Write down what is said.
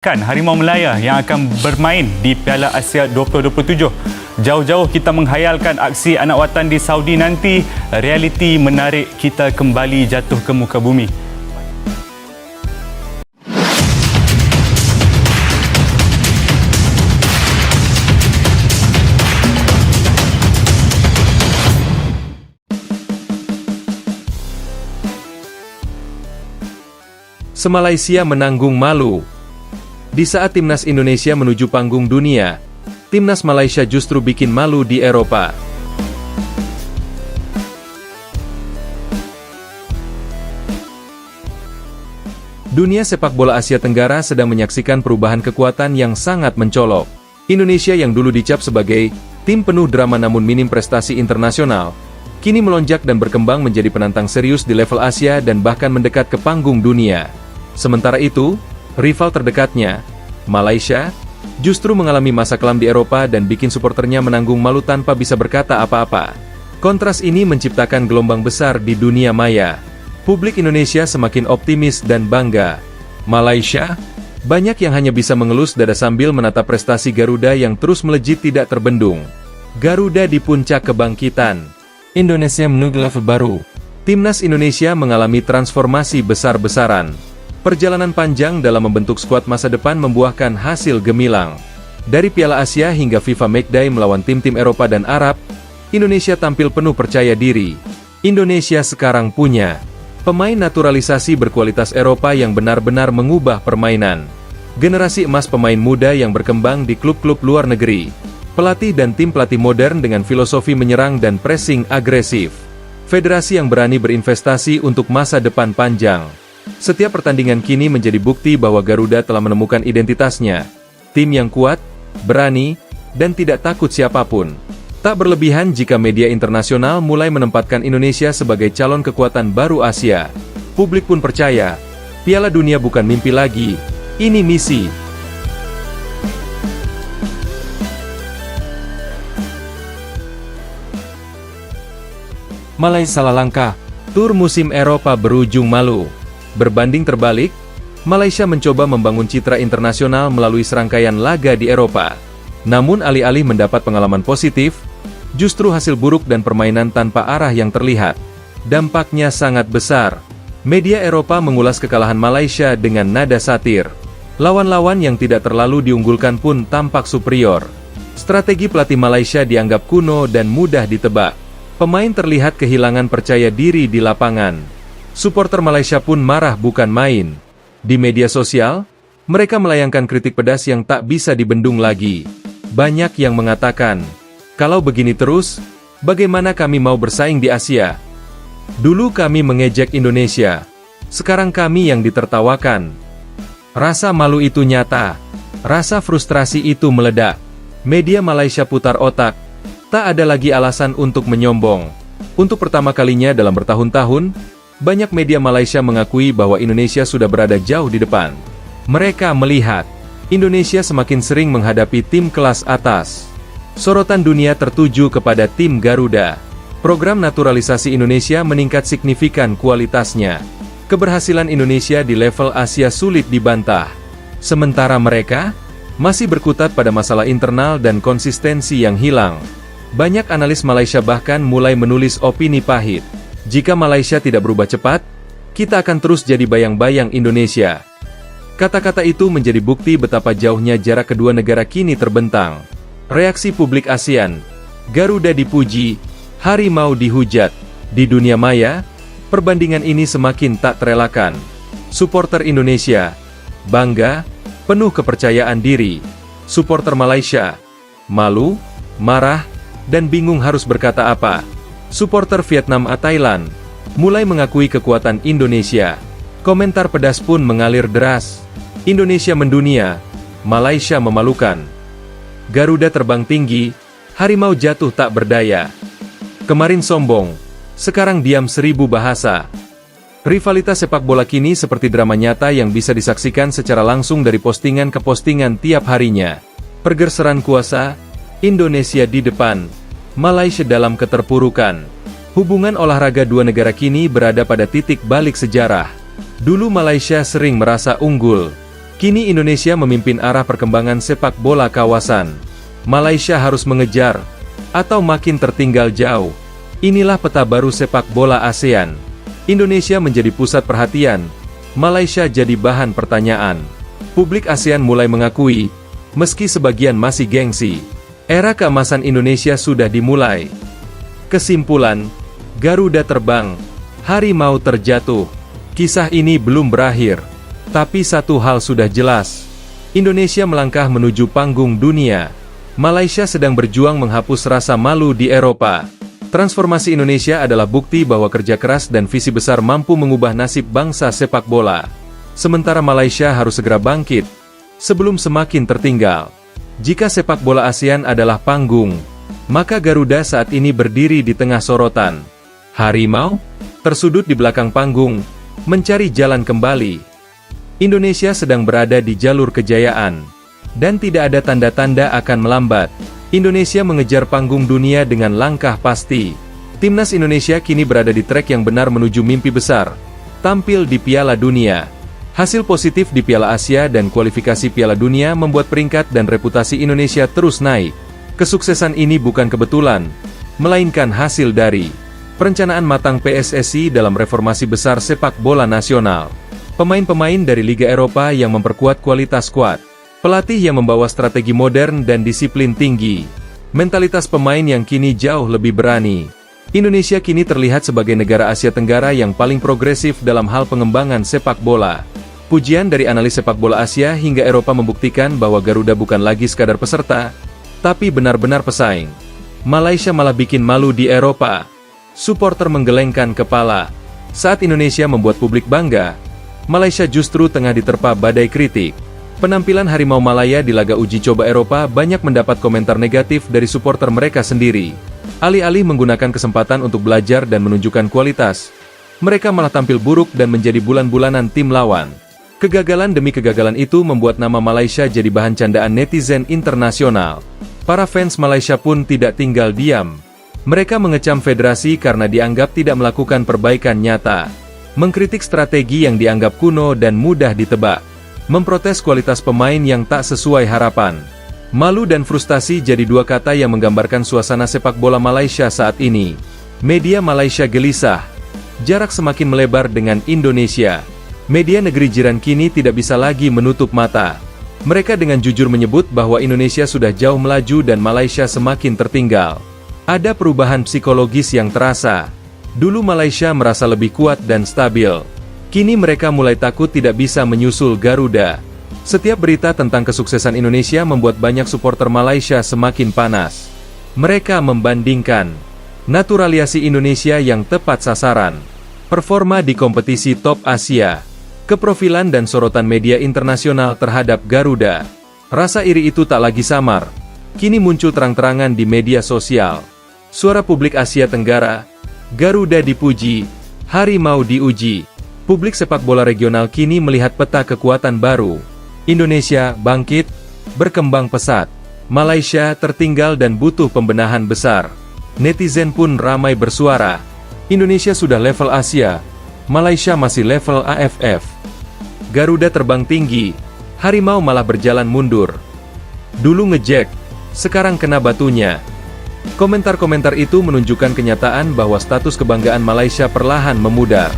Harimau Melaya yang akan bermain di Piala Asia 2027. Jauh-jauh kita menghayalkan aksi anak watan di Saudi nanti, realiti menarik kita kembali jatuh ke muka bumi. Semalaysia menanggung malu. Di saat timnas Indonesia menuju panggung dunia, timnas Malaysia justru bikin malu di Eropa. Dunia sepak bola Asia Tenggara sedang menyaksikan perubahan kekuatan yang sangat mencolok. Indonesia yang dulu dicap sebagai tim penuh drama namun minim prestasi internasional, kini melonjak dan berkembang menjadi penantang serius di level Asia dan bahkan mendekat ke panggung dunia. Sementara itu, rival terdekatnya, Malaysia, justru mengalami masa kelam di Eropa dan bikin suporternya menanggung malu tanpa bisa berkata apa-apa. Kontras ini menciptakan gelombang besar di dunia maya. Publik Indonesia semakin optimis dan bangga. Malaysia, banyak yang hanya bisa mengelus dada sambil menatap prestasi Garuda yang terus melejit tidak terbendung. Garuda di puncak kebangkitan. Indonesia menuju level baru. Timnas Indonesia mengalami transformasi besar-besaran. Perjalanan panjang dalam membentuk skuad masa depan membuahkan hasil gemilang. Dari Piala Asia hingga FIFA Matchday melawan tim-tim Eropa dan Arab, Indonesia tampil penuh percaya diri. Indonesia sekarang punya pemain naturalisasi berkualitas Eropa yang benar-benar mengubah permainan. Generasi emas pemain muda yang berkembang di klub-klub luar negeri. Pelatih dan tim pelatih modern dengan filosofi menyerang dan pressing agresif. Federasi yang berani berinvestasi untuk masa depan panjang. Setiap pertandingan kini menjadi bukti bahwa Garuda telah menemukan identitasnya. Tim yang kuat, berani, dan tidak takut siapapun. Tak berlebihan jika media internasional mulai menempatkan Indonesia sebagai calon kekuatan baru Asia. Publik pun percaya, Piala Dunia bukan mimpi lagi, ini misi. Malaysia salah langkah, tur musim Eropa berujung malu. Berbanding terbalik, Malaysia mencoba membangun citra internasional melalui serangkaian laga di Eropa. Namun alih-alih mendapat pengalaman positif, justru hasil buruk dan permainan tanpa arah yang terlihat. Dampaknya sangat besar. Media Eropa mengulas kekalahan Malaysia dengan nada satir. Lawan-lawan yang tidak terlalu diunggulkan pun tampak superior. Strategi pelatih Malaysia dianggap kuno dan mudah ditebak. Pemain terlihat kehilangan percaya diri di lapangan. Suporter Malaysia pun marah bukan main. Di media sosial, mereka melayangkan kritik pedas yang tak bisa dibendung lagi. Banyak yang mengatakan, kalau begini terus, bagaimana kami mau bersaing di Asia? Dulu kami mengejek Indonesia, sekarang kami yang ditertawakan. Rasa malu itu nyata, rasa frustrasi itu meledak. Media Malaysia putar otak, tak ada lagi alasan untuk menyombong. Untuk pertama kalinya dalam bertahun-tahun, banyak media Malaysia mengakui bahwa Indonesia sudah berada jauh di depan. Mereka melihat, Indonesia semakin sering menghadapi tim kelas atas. Sorotan dunia tertuju kepada tim Garuda. Program naturalisasi Indonesia meningkat signifikan kualitasnya. Keberhasilan Indonesia di level Asia sulit dibantah. Sementara mereka, masih berkutat pada masalah internal dan konsistensi yang hilang. Banyak analis Malaysia bahkan mulai menulis opini pahit. Jika Malaysia tidak berubah cepat, kita akan terus jadi bayang-bayang Indonesia. Kata-kata itu menjadi bukti betapa jauhnya jarak kedua negara kini terbentang. Reaksi publik ASEAN, Garuda dipuji, harimau dihujat. Di dunia maya, perbandingan ini semakin tak terelakkan. Suporter Indonesia, bangga, penuh kepercayaan diri. Suporter Malaysia, malu, marah, dan bingung harus berkata apa. Suporter Vietnam atau Thailand, mulai mengakui kekuatan Indonesia. Komentar pedas pun mengalir deras. Indonesia mendunia, Malaysia memalukan. Garuda terbang tinggi, harimau jatuh tak berdaya. Kemarin sombong, sekarang diam 1000 bahasa. Rivalitas sepak bola kini seperti drama nyata yang bisa disaksikan secara langsung dari postingan ke postingan tiap harinya. Pergeseran kuasa, Indonesia di depan, Malaysia dalam keterpurukan. Hubungan olahraga dua negara kini berada pada titik balik sejarah. Dulu Malaysia sering merasa unggul. Kini Indonesia memimpin arah perkembangan sepak bola kawasan. Malaysia harus mengejar, atau makin tertinggal jauh. Inilah peta baru sepak bola ASEAN. Indonesia menjadi pusat perhatian, Malaysia jadi bahan pertanyaan. Publik ASEAN mulai mengakui, meski sebagian masih gengsi, era keemasan Indonesia sudah dimulai. Kesimpulan, Garuda terbang, harimau terjatuh. Kisah ini belum berakhir. Tapi satu hal sudah jelas, Indonesia melangkah menuju panggung dunia. Malaysia sedang berjuang menghapus rasa malu di Eropa. Transformasi Indonesia adalah bukti bahwa kerja keras dan visi besar mampu mengubah nasib bangsa sepak bola. Sementara Malaysia harus segera bangkit, sebelum semakin tertinggal. Jika sepak bola ASEAN adalah panggung, maka Garuda saat ini berdiri di tengah sorotan. Harimau tersudut di belakang panggung, mencari jalan kembali. Indonesia sedang berada di jalur kejayaan, dan tidak ada tanda-tanda akan melambat. Indonesia mengejar panggung dunia dengan langkah pasti. Timnas Indonesia kini berada di trek yang benar menuju mimpi besar, tampil di Piala Dunia. Hasil positif di Piala Asia dan kualifikasi Piala Dunia membuat peringkat dan reputasi Indonesia terus naik. Kesuksesan ini bukan kebetulan, melainkan hasil dari perencanaan matang PSSI dalam reformasi besar sepak bola nasional. Pemain-pemain dari Liga Eropa yang memperkuat kualitas skuad, pelatih yang membawa strategi modern dan disiplin tinggi, mentalitas pemain yang kini jauh lebih berani. Indonesia kini terlihat sebagai negara Asia Tenggara yang paling progresif dalam hal pengembangan sepak bola. Pujian dari analis sepak bola Asia hingga Eropa membuktikan bahwa Garuda bukan lagi sekadar peserta, tapi benar-benar pesaing. Malaysia malah bikin malu di Eropa. Suporter menggelengkan kepala. Saat Indonesia membuat publik bangga, Malaysia justru tengah diterpa badai kritik. Penampilan Harimau Malaya di laga uji coba Eropa banyak mendapat komentar negatif dari suporter mereka sendiri. Alih-alih menggunakan kesempatan untuk belajar dan menunjukkan kualitas, mereka malah tampil buruk dan menjadi bulan-bulanan tim lawan. Kegagalan demi kegagalan itu membuat nama Malaysia jadi bahan candaan netizen internasional. Para fans Malaysia pun tidak tinggal diam. Mereka mengecam federasi karena dianggap tidak melakukan perbaikan nyata, mengkritik strategi yang dianggap kuno dan mudah ditebak, memprotes kualitas pemain yang tak sesuai harapan. Malu dan frustasi jadi dua kata yang menggambarkan suasana sepak bola Malaysia saat ini. Media Malaysia gelisah, jarak semakin melebar dengan Indonesia. Media negeri jiran kini tidak bisa lagi menutup mata. Mereka dengan jujur menyebut bahwa Indonesia sudah jauh melaju dan Malaysia semakin tertinggal. Ada perubahan psikologis yang terasa. Dulu Malaysia merasa lebih kuat dan stabil. Kini mereka mulai takut tidak bisa menyusul Garuda. Setiap berita tentang kesuksesan Indonesia membuat banyak suporter Malaysia semakin panas. Mereka membandingkan naturalisasi Indonesia yang tepat sasaran, performa di kompetisi top Asia, keprofilan dan sorotan media internasional terhadap Garuda. Rasa iri itu tak lagi samar. Kini muncul terang-terangan di media sosial. Suara publik Asia Tenggara, Garuda dipuji, Harimau diuji. Publik sepak bola regional kini melihat peta kekuatan baru. Indonesia bangkit, berkembang pesat. Malaysia tertinggal dan butuh pembenahan besar. Netizen pun ramai bersuara. Indonesia sudah level Asia, Malaysia masih level AFF. Garuda terbang tinggi, Harimau malah berjalan mundur. Dulu ngejek, sekarang kena batunya. Komentar-komentar itu menunjukkan kenyataan bahwa status kebanggaan Malaysia perlahan memudar.